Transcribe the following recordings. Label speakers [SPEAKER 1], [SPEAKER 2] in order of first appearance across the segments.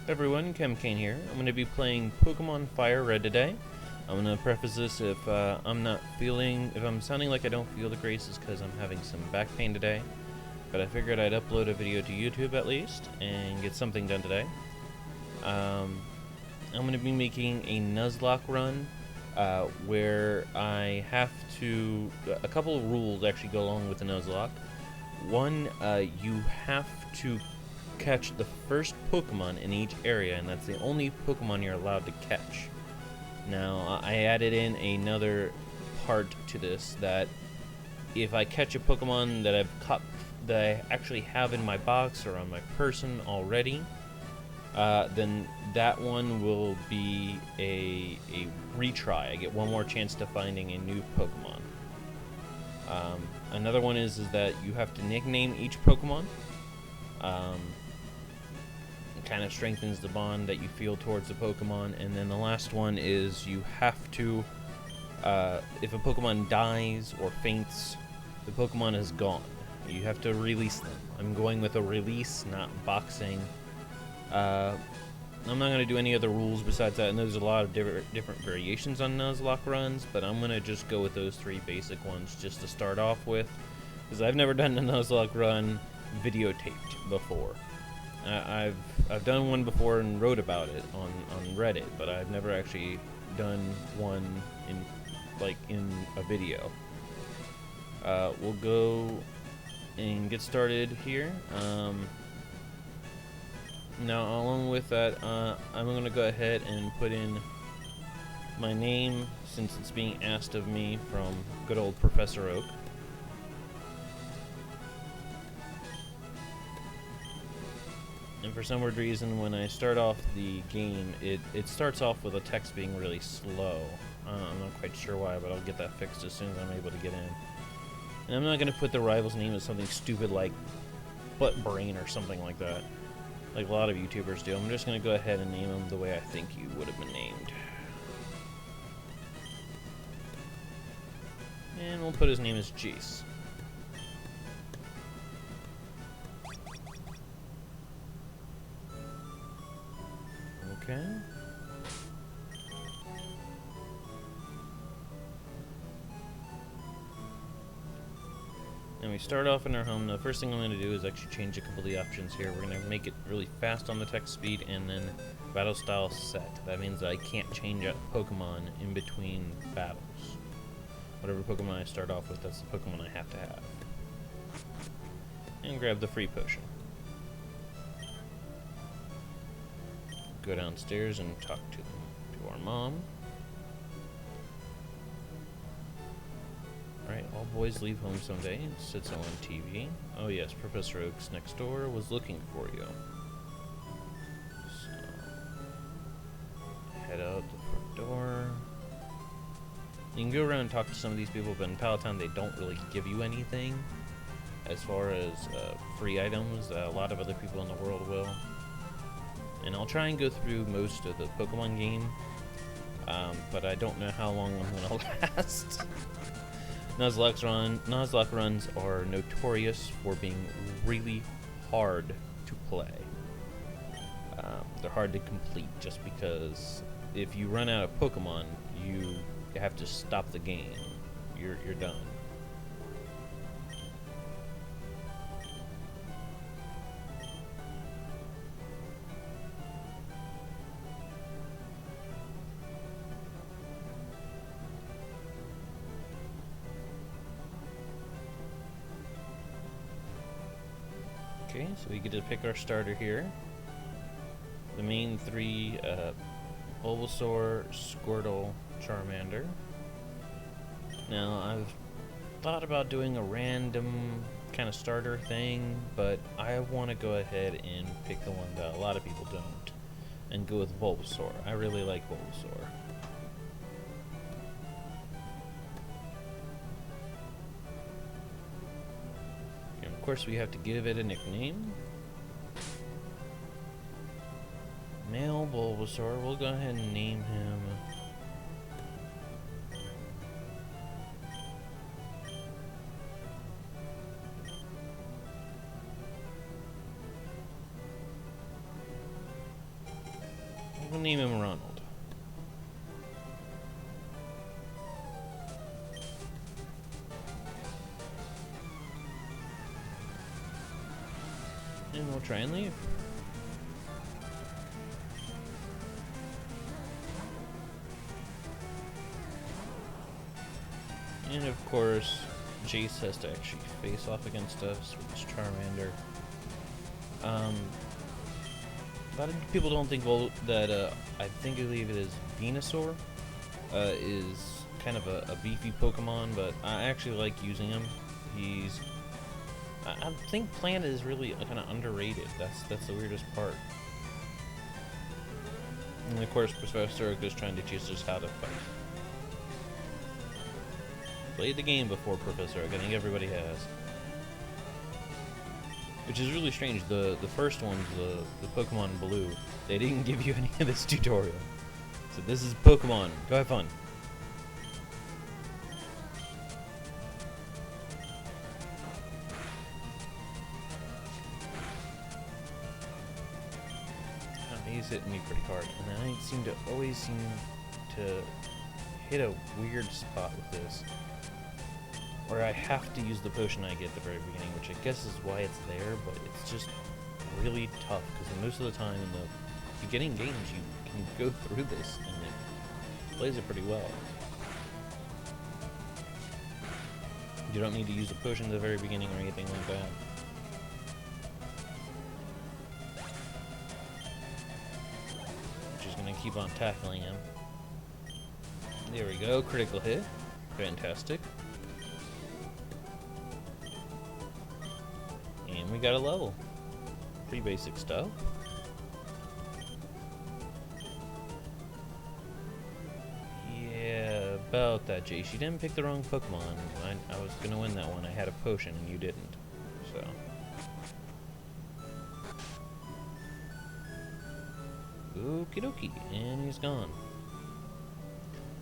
[SPEAKER 1] Everyone, Kane here. I'm going to be playing Pokemon Fire Red today. I'm going to preface this if if I'm sounding like I don't feel the greatest, is because I'm having some back pain today. But I figured I'd upload a video to YouTube at least and get something done today. I'm going to be making a Nuzlocke run where I have to. A couple of rules actually go along with the Nuzlocke. One, you have to catch the first Pokemon in each area, and that's the only Pokemon you're allowed to catch. Now, I added in another part to this, that if I catch a Pokemon that I actually have in my box or on my person already, then that one will be a retry. I get one more chance to finding a new Pokemon. Another one is that you have to nickname each Pokemon. It kind of strengthens the bond that you feel towards the Pokemon. And then the last one is you have to, if a Pokemon dies or faints, the Pokemon is gone. You have to release them. I'm going with a release, not boxing. I'm not going to do any other rules besides that, and there's a lot of different variations on Nuzlocke runs, but I'm going to just go with those three basic ones just to start off with, because I've never done a Nuzlocke run videotaped before. I've done one before and wrote about it on Reddit, but I've never actually done one in a video. We'll go and get started here. Now, along with that, I'm going to go ahead and put in my name, since it's being asked of me from good old Professor Oak. And for some weird reason, when I start off the game, it starts off with a text being really slow. I'm not quite sure why, but I'll get that fixed as soon as I'm able to get in. And I'm not going to put the rival's name as something stupid like Butt Brain or something like that, like a lot of YouTubers do. I'm just going to go ahead and name him the way I think you would have been named. And we'll put his name as Jace. Okay. And we start off in our home. Now, the first thing I'm going to do is actually change a couple of the options here. We're going to make it really fast on the text speed, and then battle style set. That means that I can't change out Pokemon in between battles. Whatever Pokemon I start off with, that's the Pokemon I have to have. And grab the free potion. Go downstairs and talk to our mom. Alright, all boys leave home someday. Sits on TV. Oh yes, Professor Oak's next door was looking for you. So, head out the front door. You can go around and talk to some of these people, but in Palatine they don't really give you anything as far as free items. A lot of other people in the world will. And I'll try and go through most of the Pokemon game, but I don't know how long I'm going to last. Nuzlocke runs are notorious for being really hard to play. They're hard to complete just because if you run out of Pokemon, you have to stop the game. You're done. Okay, so we get to pick our starter here. The main three, Bulbasaur, Squirtle, Charmander. Now, I've thought about doing a random kind of starter thing, but I want to go ahead and pick the one that a lot of people don't, and go with Bulbasaur. I really like Bulbasaur. Of course, we have to give it a nickname. Male Bulbasaur. We'll go ahead and name him We'll name him Ronald. And we'll try and leave. And of course, Jace has to actually face off against us with his Charmander. A lot of people don't think that I believe it is Venusaur is kind of a beefy Pokemon, but I actually like using him. I think Plant is really kind of underrated. That's the weirdest part. And of course, Professor Oak is trying to teach us how to fight. Played the game before, Professor Oak. I think everybody has. Which is really strange. The first ones, the Pokemon Blue, they didn't give you any of this tutorial. So this is Pokemon. Go have fun. He's hitting me pretty hard, and I always seem to hit a weird spot with this, where I have to use the potion I get at the very beginning, which I guess is why it's there, but it's just really tough, because most of the time in the beginning games you can go through this, and it plays it pretty well. You don't need to use a potion at the very beginning or anything like that. Just gonna keep on tackling him. There we go, critical hit. Fantastic. And we got a level. Pretty basic stuff. Yeah, about that, Jace. You didn't pick the wrong Pokemon. I was gonna win that one. I had a potion and you didn't. So. Okie dokie. And he's gone.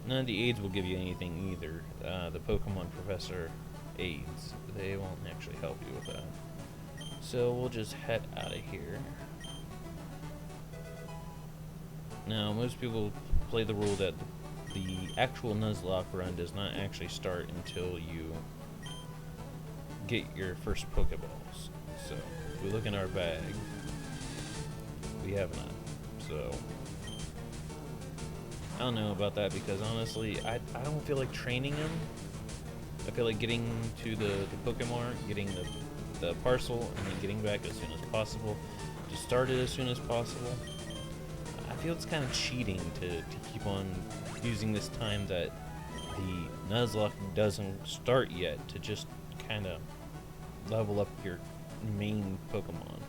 [SPEAKER 1] None of the aids will give you anything either. The Pokemon Professor aids. They won't actually help you with that. So we'll just head out of here. Now, most people play the rule that the actual Nuzlocke run does not actually start until you get your first Pokeballs. So, if we look in our bag, we have none. So, I don't know about that, because honestly, I don't feel like training him. I feel like getting to the Pokemon, getting the parcel, and then getting back as soon as possible, to start it as soon as possible. I feel it's kind of cheating to keep on using this time that the Nuzlocke doesn't start yet to just kind of level up your main Pokemon.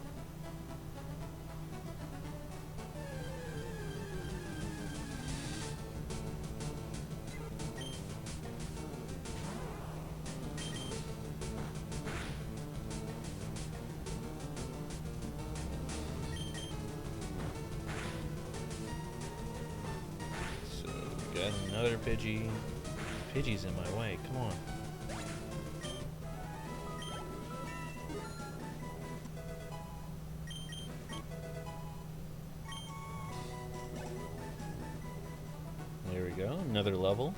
[SPEAKER 1] Got another Pidgey. Pidgey's in my way, come on. There we go, another level.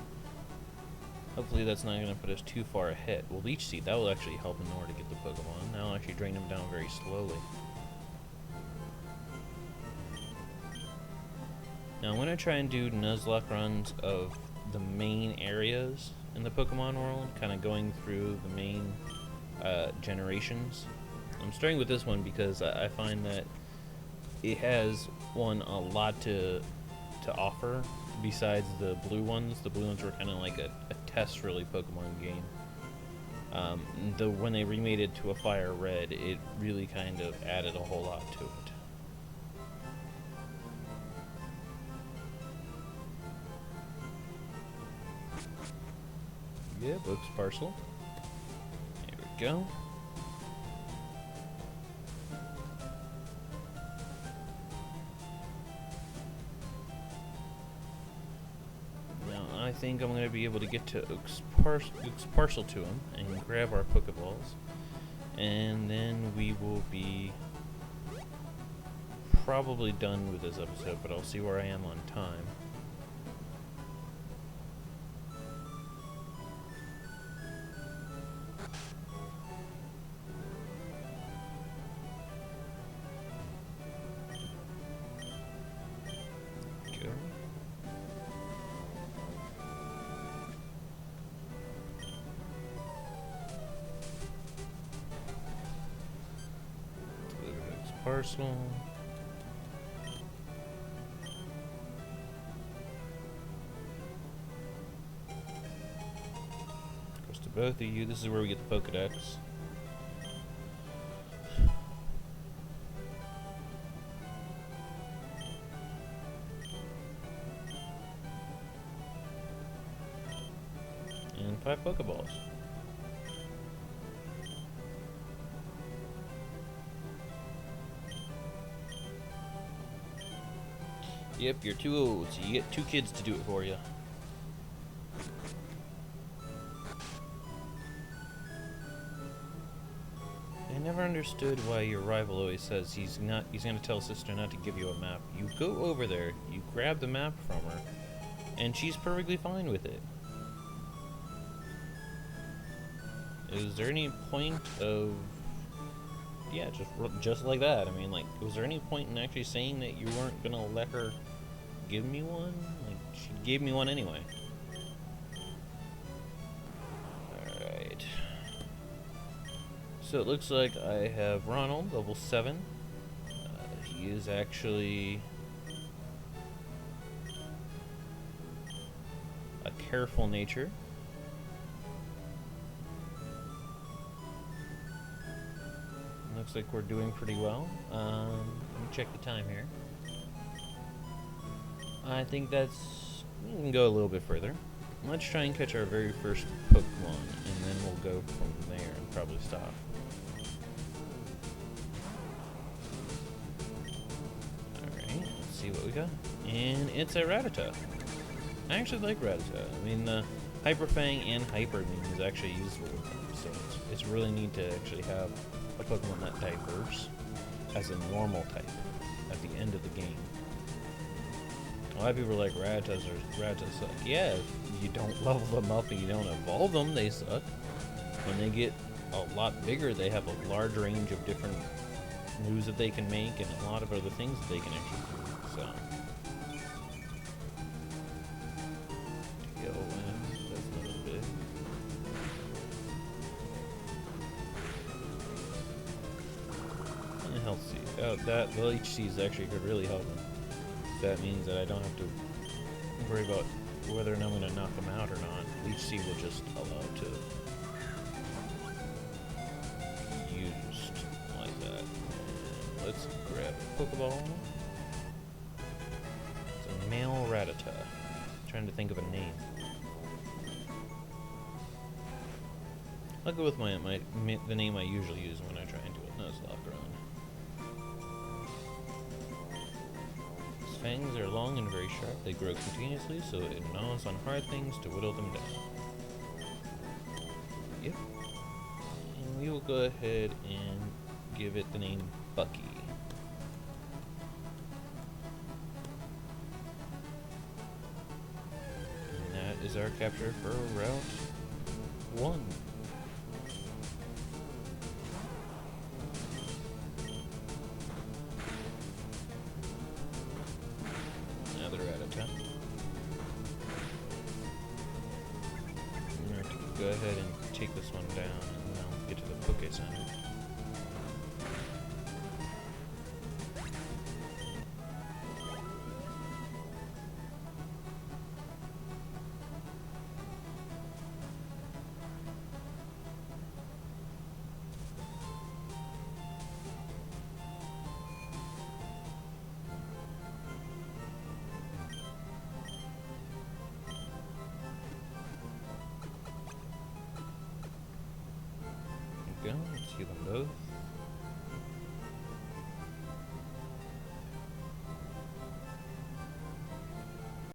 [SPEAKER 1] Hopefully that's not going to put us too far ahead. Well, Leech Seed, that will actually help in order to get the Pokemon. That'll actually drain them down very slowly. Now I'm going to try and do Nuzlocke runs of the main areas in the Pokemon world, kind of going through the main generations. I'm starting with this one because I find that it has a lot to offer besides the blue ones. The blue ones were kind of like a test really Pokemon game. When they remade it to a Fire Red, it really kind of added a whole lot to it. Yeah, Oak's parcel. There we go. Now I think I'm going to be able to get to Oak's parcel to him and grab our Pokeballs, and then we will be probably done with this episode, but I'll see where I am on time. Go. Deliver next parcel. Both of you. This is where we get the Pokedex. And 5 Pokeballs. Yep, you're too old, so you get 2 kids to do it for you. I never understood why your rival always says he's gonna tell sister not to give you a map. You go over there, you grab the map from her, and she's perfectly fine with it. Is there any point of... Yeah, just like that. I mean, like, was there any point in actually saying that you weren't gonna let her give me one? Like, she gave me one anyway. Alright. So it looks like I have Ronald, level 7. He is actually a careful nature. Looks like we're doing pretty well. Let me check the time here. I think that's... We can go a little bit further. Let's try and catch our very first Pokemon, and then we'll go from there and probably stop. Alright, let's see what we got. And it's a Rattata. I actually like Rattata. I mean, the Hyper Fang and Hyper Beam is actually useful with them, so it's really neat to actually have a Pokemon that diverse as a normal type at the end of the game. A lot of people are like, Rattatas suck. Yeah, if you don't level them up and you don't evolve them, they suck. When they get a lot bigger, they have a large range of different moves that they can make and a lot of other things that they can actually do. So, health seed. Oh, that Leech Seeds actually could really help him. That means that I don't have to worry about whether or not I'm going to knock them out or not. Leech Seed will just allow it to be used like that. And let's grab a Pokeball. It's a male Rattata. I'm trying to think of a name. I'll go with the name I usually use when I try and do a Nuzlocke run. Its fangs are long and very sharp. They grow continuously, so it gnaws on hard things to whittle them down. Yep. And we will go ahead and give it the name Bucky. And that is our capture for Route 1. Go ahead and take this one down, and then I'll get to the Poké Center. Go. Let's heal them both.